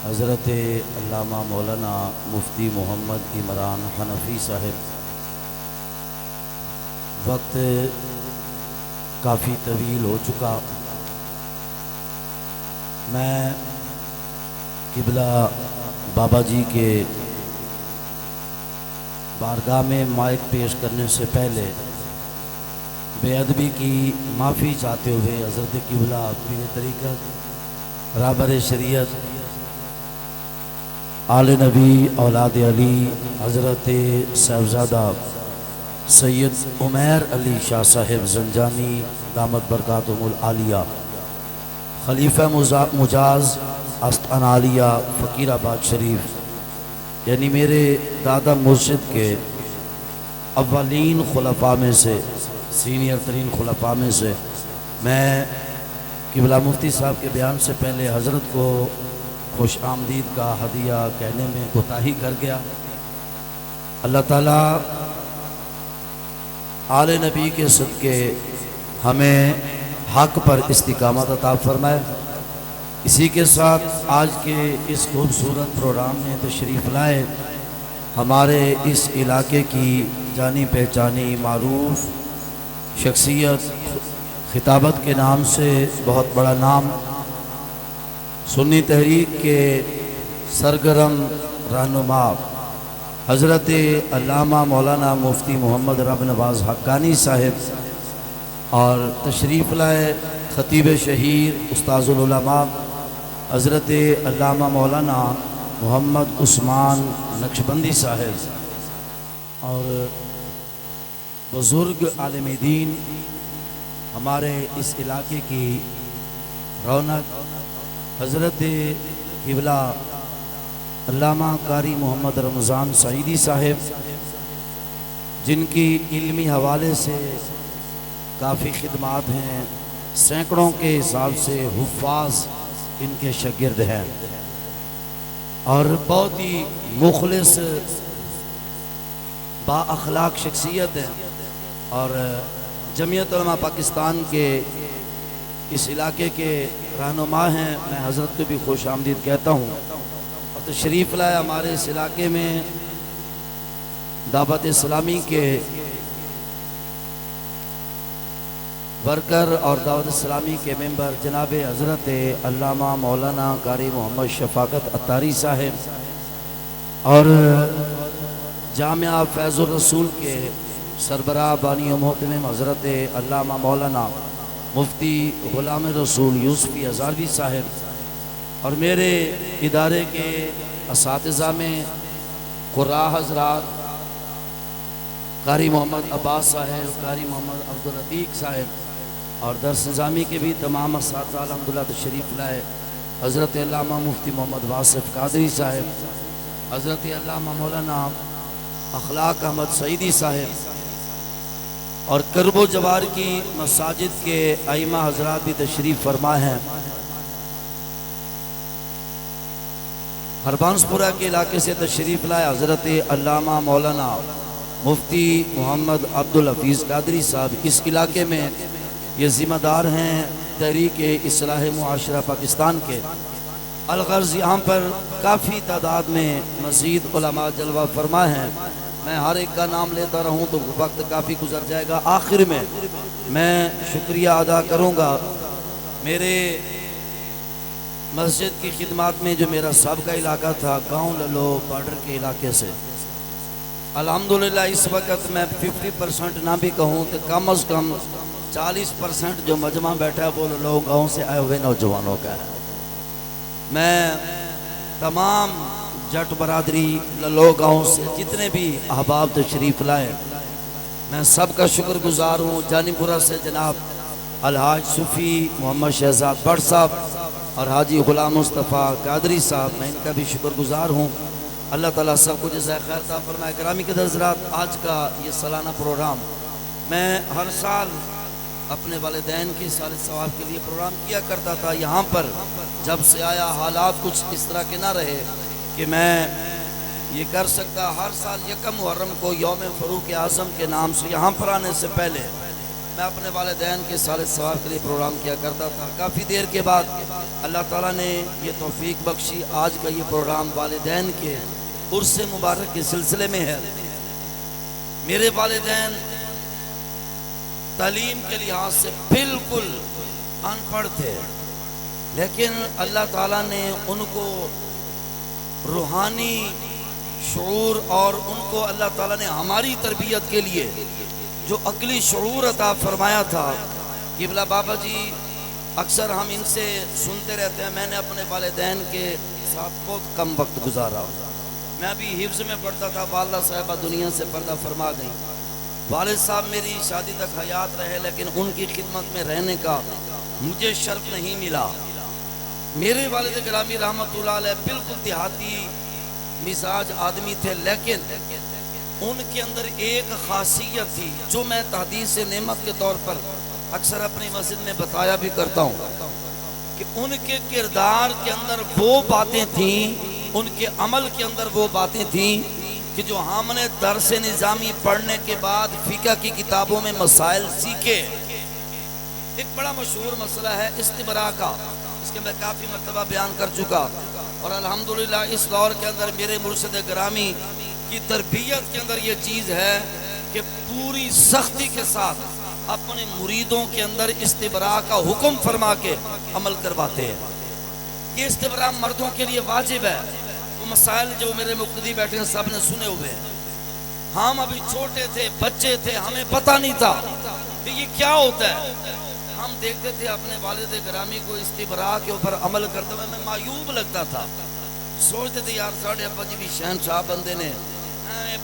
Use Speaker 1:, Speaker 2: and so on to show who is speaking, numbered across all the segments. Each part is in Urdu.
Speaker 1: حضرت علامہ مولانا مفتی محمد عمران حنفی صاحب، وقت کافی طویل ہو چکا، میں قبلہ بابا جی کے بارگاہ میں مائک پیش کرنے سے پہلے بے ادبی کی معافی چاہتے ہوئے حضرت قبلہ پیر طریقت رہبر شریعت آل نبی اولاد علی حضرت صاحبزادہ سید عمیر علی شاہ صاحب زنجانی دامت برکاتہم العالیہ، خلیفہ مجاز آستان عالیہ فقیر آباد شریف، یعنی میرے دادا مرشد کے اولین خلفاء میں سے، سینئر ترین خلفاء میں سے، میں قبلہ مفتی صاحب کے بیان سے پہلے حضرت کو خوش آمدید کا ہدیہ کہنے میں کوتاہی کر گیا۔ اللہ تعالیٰ آل نبی کے صدقے ہمیں حق پر استقامت عطا فرمائے۔ اسی کے ساتھ آج کے اس خوبصورت پروگرام میں تشریف لائے ہمارے اس علاقے کی جانی پہچانی معروف شخصیت، خطابت کے نام سے بہت بڑا نام، سنی تحریک کے سرگرم رہنما حضرت علامہ مولانا مفتی محمد رب نواز حقانی صاحب، اور تشریف لائے خطیب شہیر استاذ العلماء حضرت علامہ مولانا محمد عثمان نقشبندی صاحب، اور بزرگ عالم دین، ہمارے اس علاقے کی رونق حضرت قبلہ علامہ قاری محمد رمضان سعیدی صاحب، جن کی علمی حوالے سے کافی خدمات ہیں، سینکڑوں کے حساب سے حفاظ ان کے شاگرد ہیں، اور بہت ہی مخلص با اخلاق شخصیت ہیں، اور جمعیت علماء پاکستان کے اس علاقے کے رہنما ہیں۔ میں حضرت کو بھی خوش آمدید کہتا ہوں، اور تشریف لائے ہمارے اس علاقے میں دعوت اسلامی کے ورکر اور دعوت اسلامی کے ممبر جناب حضرت علامہ مولانا قاری محمد شفاقت عطاری صاحب، اور جامعہ فیض الرسول کے سربراہ بانی و محتمم حضرت علامہ مولانا مفتی غلام رسول یوسفی ہزاروی صاحب، اور میرے ادارے کے اساتذہ میں قراء حضرات قاری محمد عباس صاحب، قاری محمد عبدالعتیق صاحب، اور درس نظامی کے بھی تمام اساتذہ الحمدللہ تشریف لائے حضرت علامہ مفتی محمد واصف قادری صاحب، حضرت علامہ مولانا اخلاق احمد سعیدی صاحب، اور کرب و جوار کی مساجد کے ائمہ حضرات بھی تشریف فرما ہیں۔ ہربانسپورہ کے علاقے سے تشریف لائے حضرت علامہ مولانا مفتی محمد عبدالحفیظ قادری صاحب، اس علاقے میں یہ ذمہ دار ہیں تحریک اصلاح معاشرہ پاکستان کے۔ الغرض یہاں پر کافی تعداد میں مزید علماء جلوہ فرما ہیں، میں ہر ایک کا نام لیتا رہوں تو وقت کافی گزر جائے گا۔ آخر میں شکریہ ادا کروں گا میرے مسجد کی خدمات میں جو میرا سابقہ علاقہ تھا گاؤں للو بارڈر کے علاقے سے، الحمدللہ اس وقت میں 50% نہ بھی کہوں تو کم از کم 40% جو مجمع بیٹھا ہے وہ للو گاؤں سے آئے ہوئے نوجوانوں کا ہے۔ میں تمام جٹ برادری للو گاؤں سے جتنے بھی احباب تشریف لائے، میں سب کا شکر گزار ہوں۔ جانی پورہ سے جناب الحاج صوفی محمد شہزاد بٹ صاحب اور حاجی غلام مصطفیٰ قادری صاحب، میں ان کا بھی شکر گزار ہوں۔ اللہ تعالیٰ سب کو جزائے خیر عطا فرمائے۔ گرامی کے حضرات، آج کا یہ سالانہ پروگرام میں ہر سال اپنے والدین کے سال ثواب کے لیے پروگرام کیا کرتا تھا۔ یہاں پر جب سے آیا حالات کچھ اس طرح کے نہ رہے کہ میں یہ کر سکتا۔ ہر سال یکم محرم کو یوم فروغ اعظم کے نام سے یہاں پر آنے سے پہلے میں میں اپنے والدین کے سال ثواب کے لیے پروگرام کیا کرتا تھا. کافی دیر کے بعد اللہ تعالیٰ نے یہ توفیق بخشی. آج کا یہ پروگرام والدین کے عرس مبارک کے سلسلے میں ہے. میرے والدین تعلیم کے لحاظ سے بالکل ان پڑھ تھے، لیکن اللہ تعالیٰ نے ان کو روحانی شعور اور ان کو اللہ تعالیٰ نے ہماری تربیت کے لیے جو عقلی شعور عطا فرمایا تھا. قبلہ بابا جی اکثر ہم ان سے سنتے رہتے ہیں. میں نے اپنے والدین کے ساتھ بہت کم وقت گزارا. میں ابھی حفظ میں پڑھتا تھا، والدہ صاحبہ دنیا سے پردہ فرما گئی. والد صاحب میری شادی تک حیات رہے، لیکن ان کی خدمت میں رہنے کا مجھے شرف نہیں ملا. میرے والد گرامی رحمت اللہ علیہ بالکل دیہاتی مزاج آدمی تھے، لیکن ان کے اندر ایک خاصیت تھی جو میں تحدیث نعمت کے طور پر اکثر اپنی مسجد میں بتایا بھی کرتا ہوں کہ ان کے کردار کے اندر وہ باتیں تھیں، ان کے عمل کے اندر وہ باتیں تھیں کہ جو ہم نے درس نظامی پڑھنے کے بعد فقہ کی کتابوں میں مسائل سیکھے. ایک بڑا مشہور مسئلہ ہے استبراء کا، اس کے میں کافی مرتبہ بیان کر چکا، اور الحمدللہ اس دور کے اندر میرے مرشد گرامی کی تربیت کے اندر یہ چیز ہے کہ پوری سختی کے ساتھ اپنے مریدوں کے اندر استبراء کا حکم فرما کے عمل کرواتے ہیں. یہ استبراء مردوں کے لیے واجب ہے. وہ مسائل جو میرے مقتدی بیٹھے ہیں سب نے سنے ہوئے ہیں. ہم ابھی چھوٹے تھے، بچے تھے، ہمیں پتہ نہیں تھا کہ یہ کیا ہوتا ہے. ہم دیکھتے تھے اپنے والد گرامی کو استبراء کے اوپر عمل کرتے ہوئے، میں معیوب لگتا تھا. سوچتے تھے یار ساڑھے ابا جی بھی شہنشاہ بندے نے،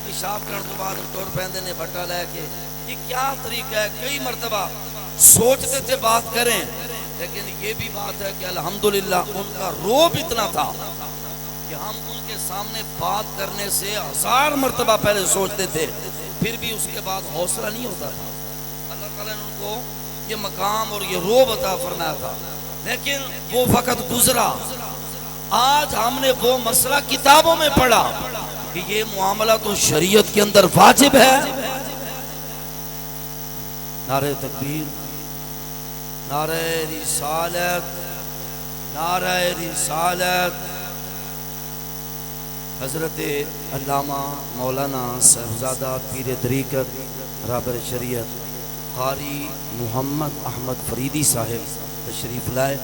Speaker 1: پیشاب کرنے کے بعد ٹور پہنتے نے بٹا لے کے، یہ کیا طریقہ ہے. کئی مرتبہ سوچتے تھے بات کریں، لیکن یہ بھی بات ہے کہ الحمدللہ ان کا روب اتنا تھا کہ ہم ان کے سامنے بات کرنے سے 1000 مرتبہ پہلے سوچتے تھے، پھر بھی اس کے بعد حوصلہ نہیں ہوتا تھا. اللہ تعالیٰ نے ان کو یہ مقام اور یہ روب عطا فرمایا تھا، لیکن وہ وقت گزرا. آج ہم نے وہ مسئلہ کتابوں میں پڑھا کہ یہ معاملہ تو شریعت کے اندر واجب ہے. نعرہ تکبیر، نعرہ رسالت، نعرہ رسالت. حضرت علامہ مولانا صاحبزادہ پیر طریقت رابر شریعت قاری محمد احمد فریدی صاحب تشریف لائے.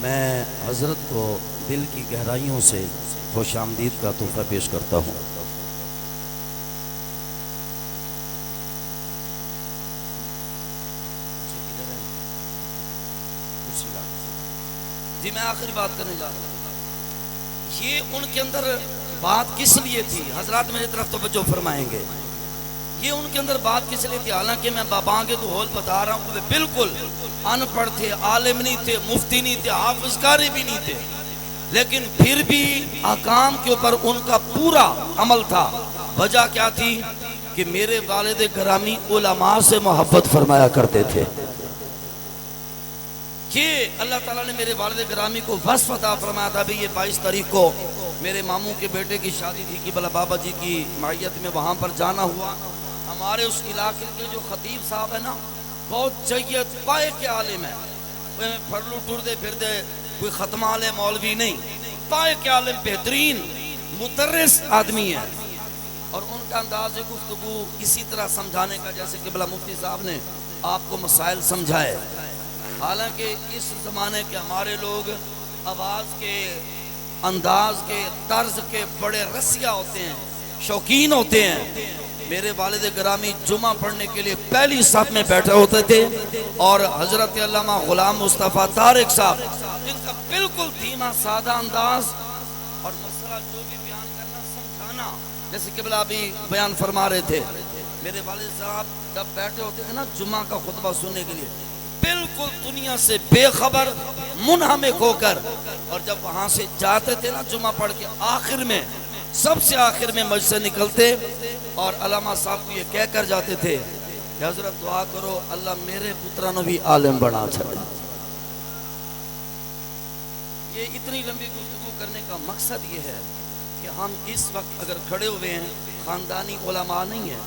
Speaker 1: میں حضرت کو دل کی گہرائیوں سے خوش آمدید کا تحفہ پیش کرتا ہوں. جی میں آخری بات کرنے جا رہا ہوں. یہ ان کے اندر بات کس لیے تھی؟ حضرات میری طرف توجہ فرمائیں گے. یہ ان کے اندر بات کس لیے تھی؟ حالانکہ میں بابانگے تو ہول بتا رہا ہوں کہ بالکل ان پڑھ تھے، عالم نہیں تھے، مفتی نہیں تھے، حافظ قاری بھی نہیں تھے، لیکن پھر بھی احکام کے اوپر ان کا پورا عمل تھا. وجہ کیا تھی؟ کہ میرے والد گرامی علماء سے محبت فرمایا کرتے تھے. یہ اللہ تعالیٰ نے میرے والد گرامی کو وصف عطا فرمایا تھا. بھی یہ 22 تاریخ کو میرے ماموں کے بیٹے کی شادی تھی قبلہ بابا جی کی معیت میں، وہاں پر جانا ہوا. ہمارے اس علاقے کے جو خطیب صاحب ہے نا، بہت جید پائے کے عالم ہے. پھرلو ٹردے پھردے کوئی ختمہ عالم مولوی نہیں، پائے کے عالم، بہترین مدرس آدمی ہے. اور ان کا انداز گفتگو اسی طرح سمجھانے کا جیسے قبلہ مفتی صاحب نے آپ کو مسائل سمجھائے. حالانکہ اس زمانے کے ہمارے لوگ آواز کے، انداز کے، طرز کے بڑے رسیہ ہوتے ہیں، شوقین ہوتے ہیں. میرے والد گرامی جمعہ پڑھنے کے لیے پہلی صف میں بیٹھے ہوتے تھے، اور حضرت علامہ غلام مصطفیٰ طارق صاحب جن کا بالکل دھیما سادہ انداز اور مسئلہ جو بھی بیان کرنا سمجھانا، جیسے قبلہ ابھی بیان فرما رہے تھے. میرے والد صاحب جب بیٹھے ہوتے تھے نا جمعہ کا خطبہ سننے کے لیے، بالکل دنیا سے بے خبر، منہمک ہو کر، اور جب وہاں سے جاتے تھے نا جمعہ پڑھ کے، آخر میں، سب سے آخر میں مجھ سے نکلتے اور علامہ صاحب کو یہ کہہ کر جاتے تھے کہ حضرت دعا کرو اللہ میرے پترانو بھی عالم بنا چھڑے. یہ اتنی لمبی گفتگو کرنے کا مقصد یہ ہے کہ ہم اس وقت اگر کھڑے ہوئے ہیں، خاندانی علماء نہیں ہیں،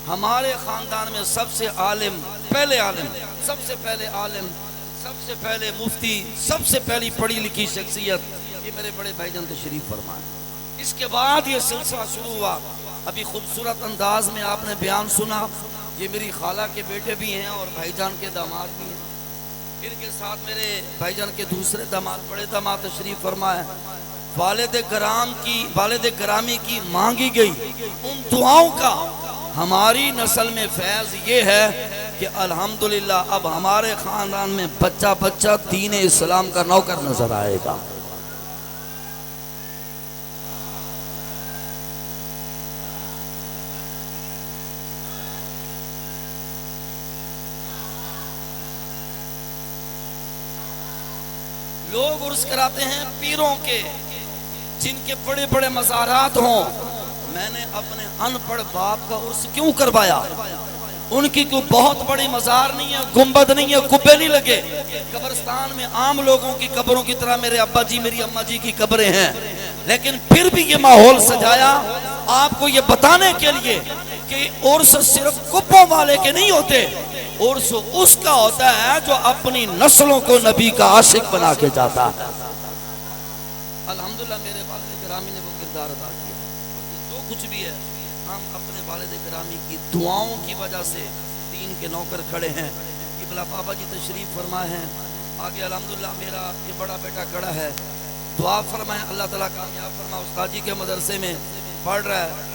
Speaker 1: ہمارے خاندان میں سب سے عالم، پہلے عالم، سب سے پہلے عالم، سب سے پہلے مفتی، سب سے پہلی پڑھی لکھی شخصیت یہ میرے بڑے بھائی جان تشریف فرمائے۔ اس کے بعد یہ سلسلہ شروع ہوا۔ ابھی خوبصورت انداز میں آپ نے بیان سنا، یہ میری خالہ کے بیٹے بھی ہیں اور بھائی جان کے داماد بھی ہیں، ان کے ساتھ میرے بھائی جان کے دوسرے داماد، بڑے داماد تشریف فرمائے۔ والد گرامی کی مانگی گئی ان دعاؤں کا ہماری نسل میں فیض یہ ہے کہ الحمدللہ اب ہمارے خاندان میں بچہ بچہ دین اسلام کا نوکر نظر آئے گا۔ لوگ عرس کراتے ہیں پیروں کے، جن کے بڑے بڑے مزارات ہوں۔ میں نے اپنے ان پڑھ باپ کا عرس کیوں کروایا؟ ان کی کوئی بہت بڑی مزار نہیں ہے، گنبد نہیں ہے، کبے نہیں لگے۔ قبرستان میں عام لوگوں کی قبروں کی طرح میرے ابا جی میری اماں جی کی قبریں ہیں، لیکن پھر بھی یہ ماحول سجایا آپ کو یہ بتانے کے لیے کہ عرس صرف کبوں والے کے نہیں ہوتے، عرس اس کا ہوتا ہے جو اپنی نسلوں کو نبی کا عاشق بنا کے جاتا ہے۔ الحمدللہ میرے والد گرامی نے وہ کردار ادا کیا۔ جو کچھ بھی ہے ہم اپنے والد گرامی کی دعاؤں کی وجہ سے دین کے نوکر کھڑے ہیں۔ قبلہ بابا جی تشریف فرمائے ہیں، آگے الحمدللہ میرا یہ بڑا بیٹا کھڑا ہے، دعا فرمائے اللہ تعالیٰ کامیاب فرمائے۔ استاد جی کے مدرسے میں پڑھ رہا ہے،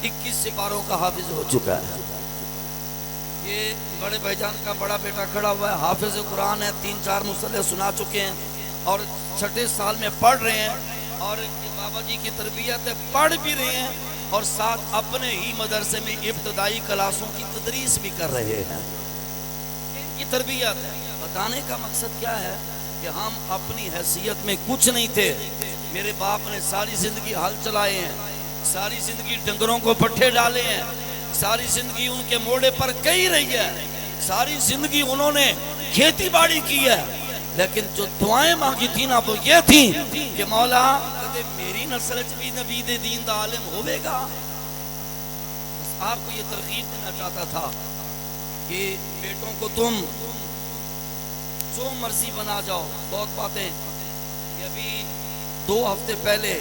Speaker 1: 21 سپاروں کا حافظ ہو چکا ہے۔ یہ بڑے بھائی جان کا بڑا بیٹا کھڑا ہوا ہے، حافظ قرآن ہے، 3-4 مصلح سنا چکے ہیں اور 6 سال میں پڑھ رہے ہیں، اور بابا جی کی تربیت ہے، پڑھ بھی رہے ہیں اور ساتھ اپنے ہی مدرسے میں ابتدائی کلاسوں کی تدریس بھی کر رہے ہیں۔ ان کی تربیت ہے۔ بتانے کا مقصد کیا ہے کہ ہم اپنی حیثیت میں کچھ نہیں تھے، میرے باپ نے ساری زندگی ہل چلائے ہیں، ساری زندگی ڈنگروں کو پٹھے ڈالے ہیں، ساری زندگی ان کے موڑے پر گئی رہی ہے، ساری زندگی انہوں نے کھیتی باڑی کی ہے، لیکن جو دعائیں مانگی تھی نا وہ یہ تھی کہ مولا کدے میری نسل بھی نبی دے دین دا عالم ہوئے گا۔ بس آپ کو یہ ترغیب دینا چاہتا تھا کہ بیٹوں کو تم جو مرضی بنا جاؤ۔ بہت باتیں کہ ابھی 2 ہفتے پہلے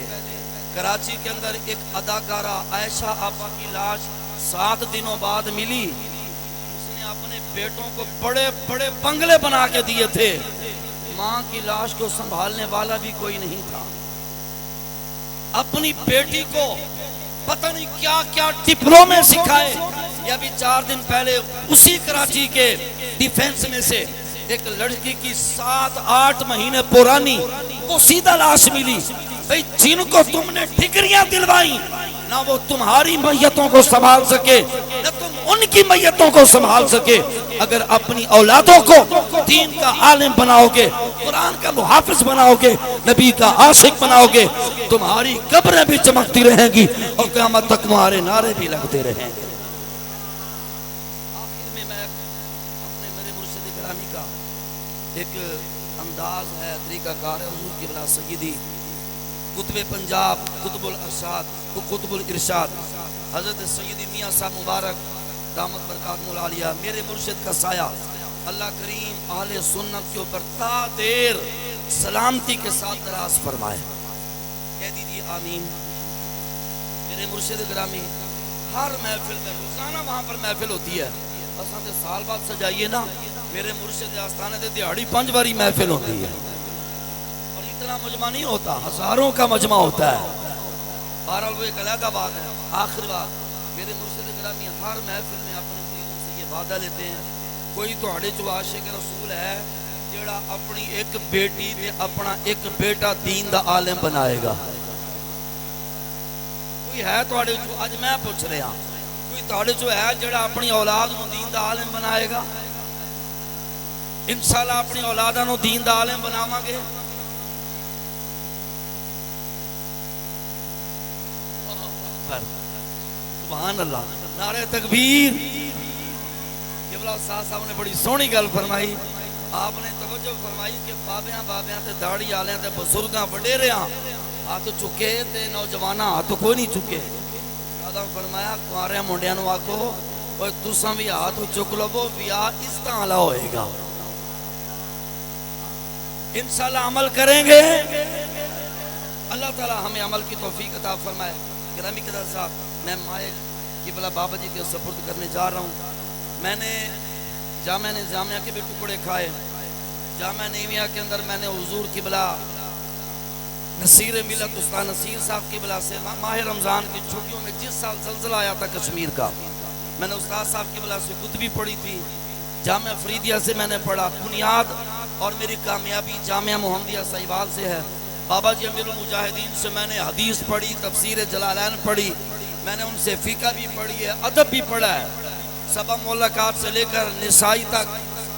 Speaker 1: کراچی کے اندر ایک اداکارہ عائشہ آپا کی لاش 7 دنوں بعد ملی، اس نے اپنے بیٹوں کو بڑے بڑے بنگلے بنا کے دیے تھے، ماں کی لاش کو سنبھالنے والا بھی کوئی نہیں تھا۔ اپنی بیٹی کو پتہ نہیں کیا کیا ڈپلومے سکھائے۔ یہ ابھی 4 دن پہلے اسی کراچی کے ڈیفنس میں سے ایک لڑکی کی 7-8 مہینے پرانی وہ سیدھا لاش ملی۔ بھئی جن کو تم نے ڈگریاں دلوائی نہ وہ تمہاری میتوں کو سنبھال سکے نہ تم ان کی میتوں کو سنبھال سکے، اگر اپنی اولادوں کو دین کا عالم بناؤ گے، قرآن کا محافظ بناؤ گے، نبی کا عاشق بناؤ گے، تمہاری قبریں بھی چمکتی رہیں گی اور قیامت تک تمہارے نعرے بھی لگتے رہیں گے۔ آخر میں اپنے میرے مرشد گرامی کا ایک انداز ہے، طریقہ کار ہے، حضور قبلہ سیدی قطب پنجاب، قطب الارشاد، قطب الارشاد حضرت سیدی میاں صاحب مبارک دامت برکاتہ العالیہ، میرے مرشد کا سایہ اللہ کریم اہل سنت کے اوپر تا دیر سلامتی کے ساتھ دراز فرمائے۔ کہہ دیجیے آمین۔ میرے مرشد گرامی ہر محفل میں روزانہ وہاں پر محفل ہوتی ہے، اساں تے سال بعد سجائیے نا، میرے مرشد آستانے دے دیہاڑی 5 باری محفل ہوتی ہے، اور اتنا مجمع نہیں ہوتا، ہزاروں کا مجمع ہوتا ہے۔ بہرحال وہ ایک علیحدہ بات ہے۔ آخر بات، میرے مرشد گرامی ہر محفل میں اپنے مریدوں سے یہ وعدہ لیتے ہیں، کوئی تہاڈے چ عاشق رسول ہے جیڑا اپنی ایک بیٹی تے اپنا ایک بیٹا دین دا عالم بنائے گا؟ کوئی ہے تہاڈے چ؟ اج میں پوچھ رہا کوئی تہاڈے چ ہے جیڑا اپنی اولاد نو دین دا عالم بنائے گا؟ انشاءاللہ اپنی اولاداں نو دین دا عالم بناواں گے۔ سبحان اللہ، نعرہ تکبیر۔ قبلہ صاحب نے بڑی سونی گل فرمائی، آپ نے توجہ فرمائی کہ بابیاں تے داڑھی آلیاں تے بزرگاں وڈیریاں ہاتھ چکے تے نوجواناں ہاتھ کوئی نہیں چکے۔ فرمایا کواریاں منڈیاں نو آکھو اور تساں بھی ہاتھ چک لو بیاہ اس طرح ہوئے گا انشاءاللہ عمل کریں گے اللہ تعالی ہمیں عمل کی توفیق عطا فرمائے گرامی قدر صاحب میں مائل قبلہ بابا جی کے سپرد کرنے جا رہا ہوں میں نے جامعہ کے بھی ٹکڑے کھائے جامعہ نیمیہ کے اندر میں نے حضور قبلہ نصیر ملت استاد نصیر صاحب قبلہ سے ماہ رمضان کی چھٹیوں میں جس سال زلزلہ آیا تھا کشمیر کا میں نے استاد صاحب قبلہ سے کتبی پڑھی تھی جامعہ فریدیہ سے میں نے پڑھا بنیاد اور میری کامیابی جامعہ محمدیہ سہیوال سے ہے بابا جی امیر المجاہدین سے میں نے حدیث پڑھی تفسیر جلالین پڑھی میں نے ان سے فقہ بھی پڑھی ہے ادب بھی پڑھا ہے سبع مولکات سے لے کر نسائی تک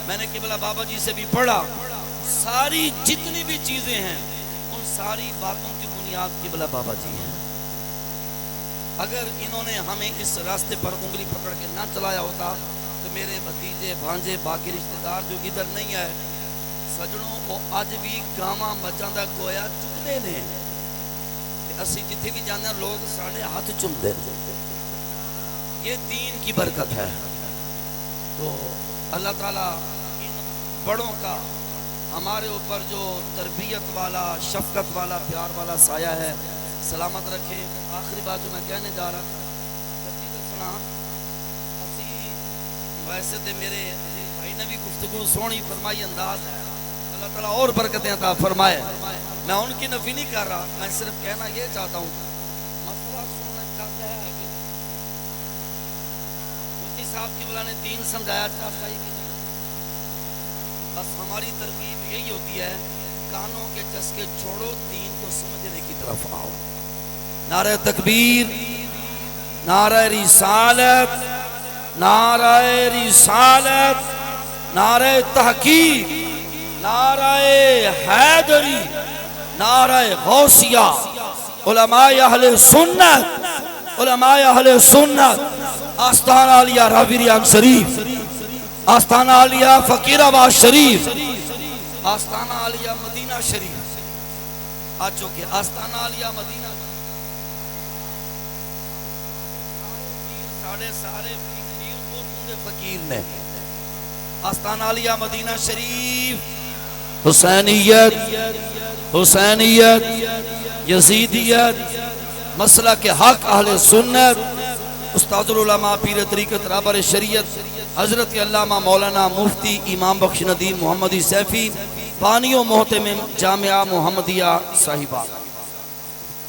Speaker 1: میں نے قبلہ بابا جی سے بھی پڑھا ساری جتنی بھی چیزیں ہیں ان ساری باتوں کی بنیاد قبلہ بابا جی ہیں اگر انہوں نے ہمیں اس راستے پر انگلی پکڑ کے نہ چلایا ہوتا تو میرے بھتیجے بھانجے باقی رشتہ دار جو ادھر نہیں ہے سجنوں کو آج بھی گاواں بچاں دا گویا چکتے نے اسی جتھے بھی جانے لوگ ساڑھے ہاتھ چمتے یہ دین کی برکت ہے تو اللہ تعالیٰ ان بڑوں کا ہمارے اوپر جو تربیت والا شفقت والا پیار والا سایہ ہے سلامت رکھے آخری بات جو میں کہنے جا رہا تھا سچی دسنا اسی ویسے تے میرے عزیز بھائی نے بھی گفتگو سونی فرمائی انداز ہے اللہ تعالیٰ اور برکتیں عطا فرمائے میں ان کی نفی نہیں کر رہا میں صرف کہنا یہ چاہتا ہوں مسئلہ سننا چاہتا ہے مفتی صاحب کی بلا نے دین سمجھایا چاہتا ہے کہ بس ہماری ترغیب یہی ہوتی ہے کانوں کے چسکے چھوڑو دین کو سمجھنے کی طرف آؤ نعرہ تکبیر نعرہ رسالت نعرہ رسالت نعرہ تحقیق نعرہ حیدری نعرہ غوثیہ علماء اہل سنت علماء اہل سنت آستانہ علیہ راویریان شریف آستانہ علیہ فقیر آباد شریف آستانہ علیہ مدینہ شریف آ چکے آستانہ علیہ مدینہ سارے فقیر کو تندے فقیر نے آستانہ علیہ مدینہ شریف حسینیت حسینیت یزیدیت مسلک حق اہل سنت استاد العلماء پیر طریقت رہبر شریعت حضرت علامہ مولانا مفتی امام بخش ندیم محمدی سیفی بانی و محتمم جامعہ محمدیہ صاحبہ